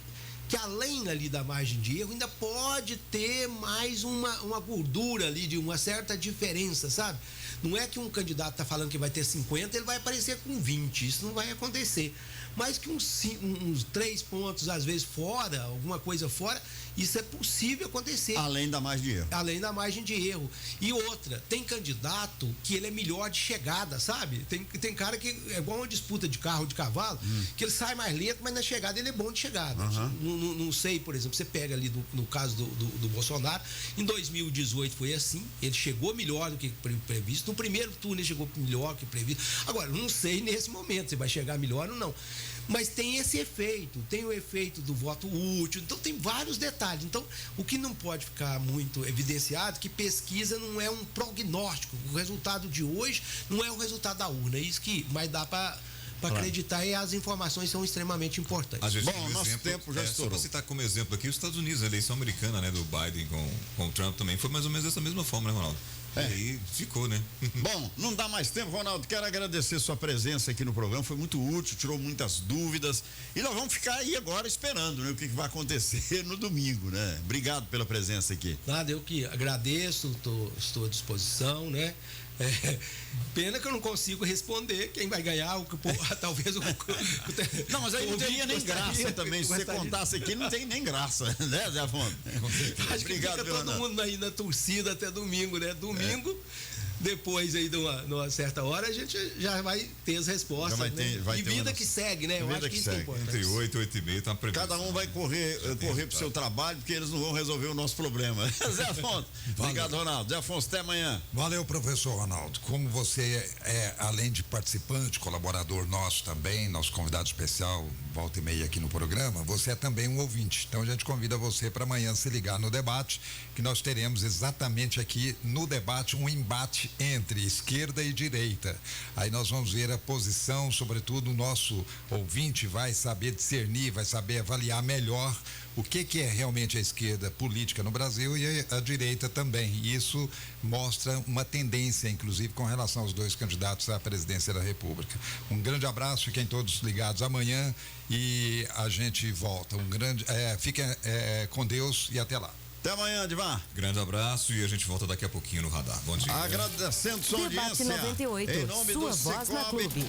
além ali da margem de erro, ainda pode ter mais uma gordura ali de uma certa diferença, sabe? Não é que um candidato está falando que vai ter 50, ele vai aparecer com 20, isso não vai acontecer. Mas que uns 3 pontos, às vezes, fora, alguma coisa fora, isso é possível acontecer. Além da margem de erro. Além da margem de erro. E outra, tem candidato que ele é melhor de chegada, sabe? Tem cara que é igual uma disputa de carro, de cavalo, que ele sai mais lento, mas na chegada ele é bom de chegada. Não sei, por exemplo, você pega ali no caso do Bolsonaro, em 2018 foi assim, ele chegou melhor do que previsto, no primeiro turno ele chegou melhor do que previsto. Agora, não sei nesse momento se vai chegar melhor ou não. Mas tem esse efeito, tem o efeito do voto útil, então tem vários detalhes. Então, o que não pode ficar muito evidenciado é que pesquisa não é um prognóstico. O resultado de hoje não é o resultado da urna. É isso que mais dá para acreditar, e as informações são extremamente importantes. Bom, nosso tempo já estourou. Só para citar como exemplo aqui, os Estados Unidos, a eleição americana, né, do Biden com o Trump também, foi mais ou menos dessa mesma forma, né, Ronaldo? E aí ficou, né? Bom, não dá mais tempo, Ronaldo. Quero agradecer sua presença aqui no programa. Foi muito útil, tirou muitas dúvidas. E nós vamos ficar aí agora esperando, né, o que vai acontecer no domingo, né? Obrigado pela presença aqui. Nada, eu que agradeço, estou à disposição, né? Pena que eu não consigo responder quem vai ganhar, talvez o. Não, mas aí não teria nem graça também. Se você contasse aqui, não tem nem graça, né, Zé Afonso? Acho que fica todo mundo aí na torcida até domingo, né? Domingo, depois aí de uma certa hora, a gente já vai ter as respostas. E vida que segue, né? Eu acho que isso é importante. Entre 8 e 8h30 tá previsto. Cada um vai correr pro seu trabalho, porque eles não vão resolver o nosso problema. Zé Afonso, obrigado, Ronaldo. Zé Afonso, até amanhã. Valeu, professor Ronaldo. Como você além de participante, colaborador nosso também, nosso convidado especial, volta e meia aqui no programa, você é também um ouvinte. Então a gente convida você para amanhã se ligar no debate, que nós teremos exatamente aqui no debate um embate entre esquerda e direita. Aí nós vamos ver a posição, sobretudo o nosso ouvinte vai saber discernir, vai saber avaliar melhor o que é realmente a esquerda política no Brasil e a direita também. E isso mostra uma tendência, inclusive, com relação aos dois candidatos à presidência da República. Um grande abraço, fiquem todos ligados amanhã e a gente volta. Fiquem com Deus e até lá. Até amanhã, Divan. Grande abraço e a gente volta daqui a pouquinho no Radar. Bom dia. Agradecendo sua audiência. Debate 98, em nome sua do voz na Cicobi. Clube.